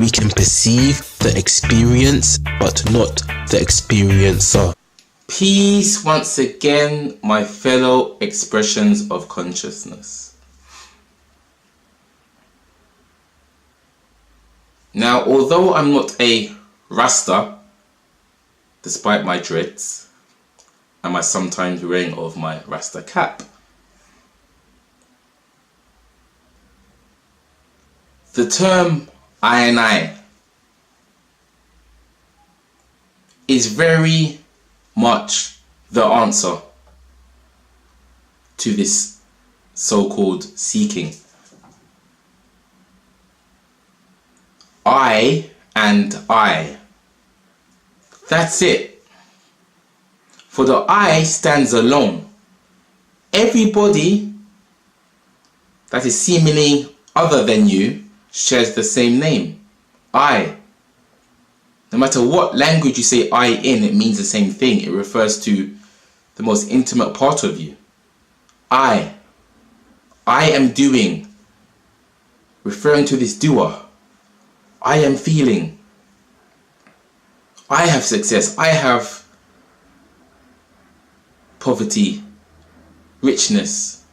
We can perceive the experience, but not the experiencer. Peace once again, my fellow expressions of consciousness. Now, although I'm not a Rasta, despite my dreads and my sometimes wearing of my Rasta cap, the term I and I is very much the answer to this so-called seeking. I and I. That's it. For the I stands alone. Everybody that is seemingly other than you shares the same name. I. No matter what language you say I in, it means the same thing. It refers to the most intimate part of you. I am doing, referring to this doer. I am feeling. I have success. I have poverty, richness,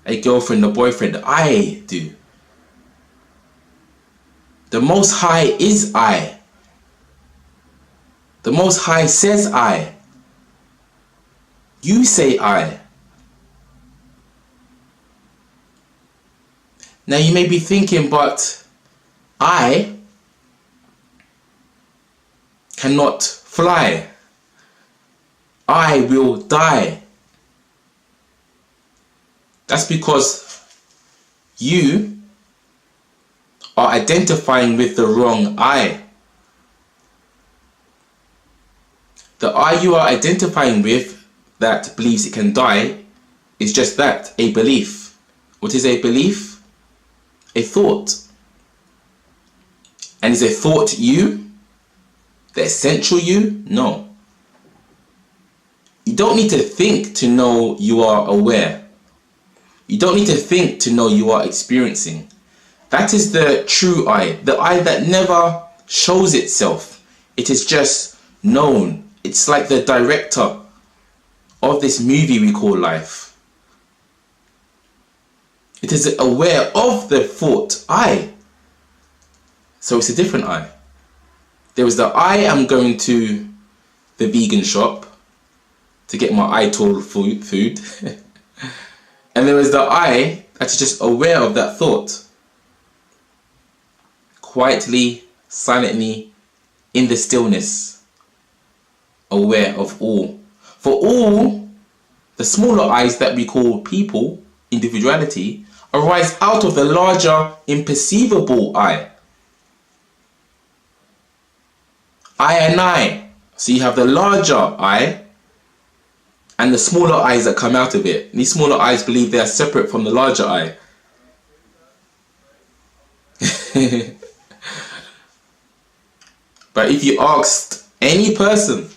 a girlfriend, a boyfriend. I do. The Most High is I. The Most High says I. You say I. Now you may be thinking, but I cannot fly. I will die. That's because you are identifying with the wrong I. The I you are identifying with that believes it can die is just that, a belief. What is a belief? A thought. And is a thought you? The essential you? No. You don't need to think to know you are aware. You don't need to think to know you are experiencing. That is the true I, the I that never shows itself. It is just known. It's like the director of this movie we call life. It is aware of the thought I. So it's a different I. There was the I am going to the vegan shop to get my Ital food. And there was the I that is just aware of that thought. Quietly, silently, in the stillness. Aware of all. For all the smaller I's that we call people, individuality, arise out of the larger, imperceivable I. I and I. So you have the larger I and the smaller I's that come out of it. These smaller I's believe they are separate from the larger I. But if you asked any person,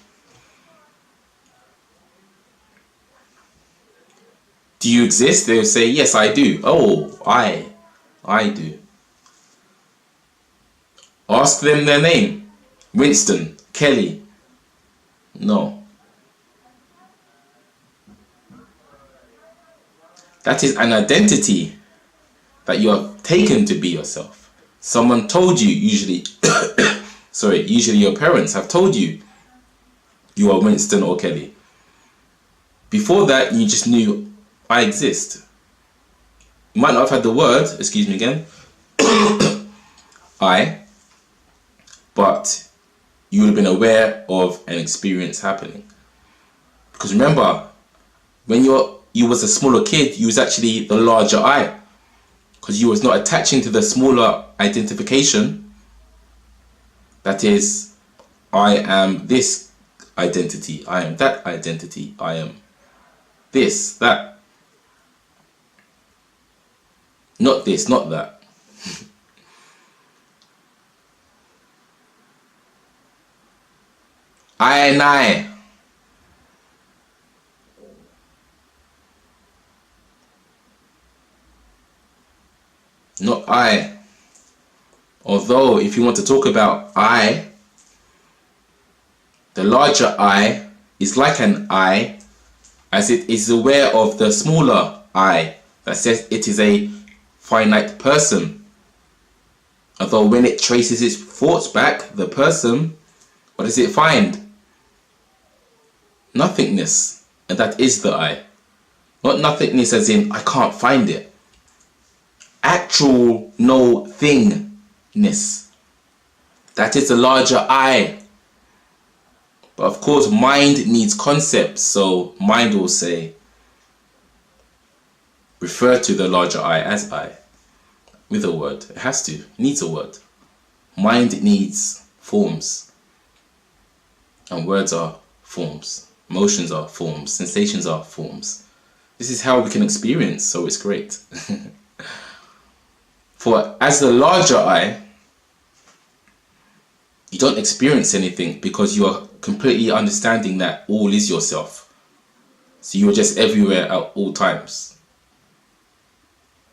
do you exist? They will say, yes, I do. Oh, I do. Ask them their name. Winston, Kelly. No. That is an identity that you have taken to be yourself. Someone told you, usually your parents have told you you are Winston or Kelly. Before that, you just knew I exist. You might not have had the word, excuse me again, I, but you would have been aware of an experience happening. Because remember, when you was a smaller kid, you was actually the larger I. Because you was not attaching to the smaller identification. That is, I am this identity, I am that identity, I am this, that. Not this, not that. I and I. Not I. Although, if you want to talk about I, the larger I is like an I, as it is aware of the smaller I that says it is a finite person. Although when it traces its thoughts back, the person, what does it find? Nothingness. And that is the I. Not nothingness as in I can't find it. Actual no thingness. That is the larger I. But of course mind needs concepts, so mind will say, refer to the larger I as I. With a word. It has to. It needs a word. Mind needs forms. And words are forms. Emotions are forms. Sensations are forms. This is how we can experience, so it's great. For as the larger I, you don't experience anything because you are completely understanding that all is yourself. So you are just everywhere at all times.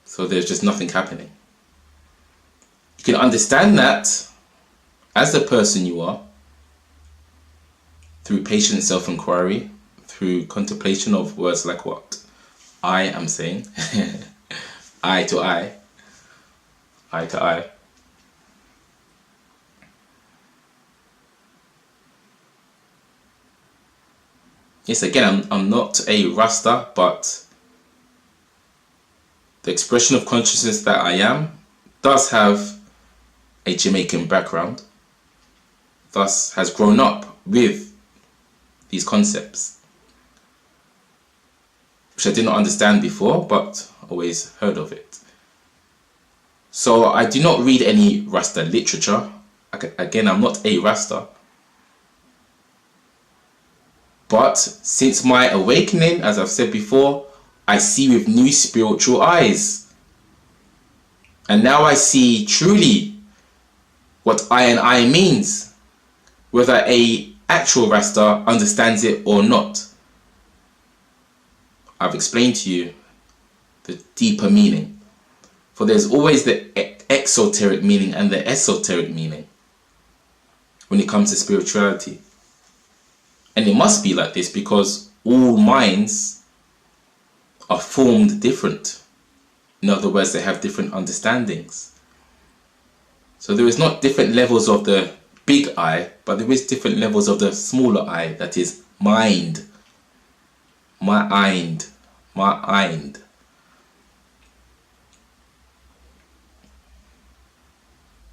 So there's just nothing happening. You can understand that as the person you are through patient self-inquiry, through contemplation of words like what I am saying, eye to eye, eye to eye. Yes, again, I'm not a Rasta, but the expression of consciousness that I am does have a Jamaican background, thus has grown up with these concepts, which I did not understand before, but always heard of it. So I do not read any Rasta literature. Again, I'm not a Rasta. But since my awakening, as I've said before, I see with new spiritual eyes. And now I see truly what I and I means, whether a actual Rasta understands it or not. I've explained to you the deeper meaning. For there's always the exoteric meaning and the esoteric meaning when it comes to spirituality. And it must be like this because all minds are formed different. In other words, they have different understandings. So there is not different levels of the big I, but there is different levels of the smaller I, that is mind. Mind.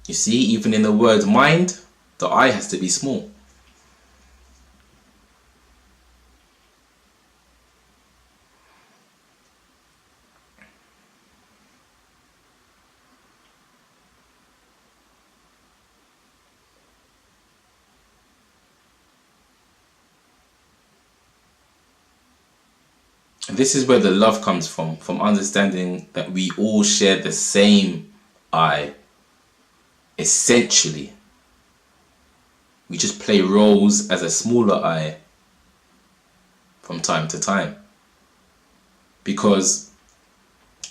You see, even in the word mind, the I has to be small. And this is where the love comes from understanding that we all share the same I. Essentially, we just play roles as a smaller I from time to time. Because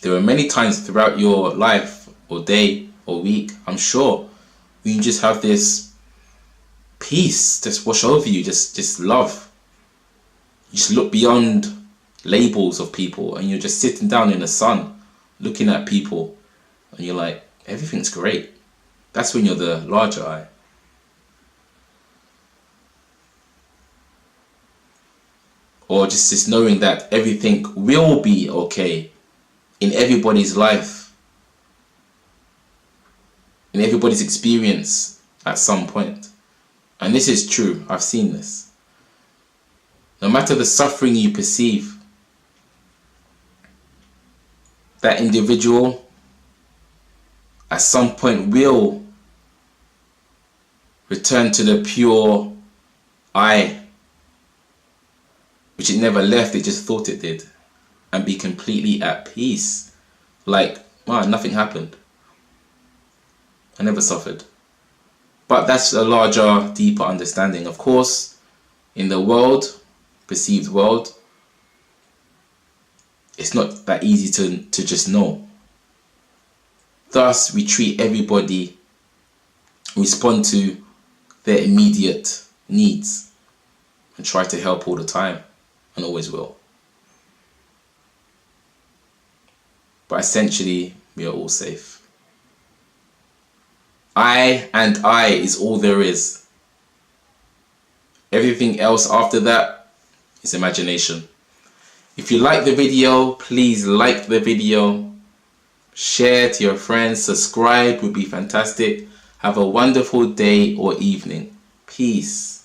there are many times throughout your life or day or week, I'm sure, when you just have this peace just wash over you, just love. You just look beyond labels of people and you're just sitting down in the sun looking at people and you're like, everything's great. That's when you're the larger I. Or just knowing that everything will be okay in everybody's life, in everybody's experience at some point. And this is true. I've seen this. No matter the suffering you perceive, that individual at some point will return to the pure I, which it never left, it just thought it did, and be completely at peace. Like, wow, nothing happened. I never suffered. But that's a larger, deeper understanding. Of course, in the world, perceived world, it's not that easy to just know. Thus, we treat everybody respond to their immediate needs and try to help all the time, and always will. But essentially, we are all safe. I and I is all there is. Everything else after that is imagination. If you like the video, please like the video, share to your friends, subscribe would be fantastic. Have a wonderful day or evening. Peace.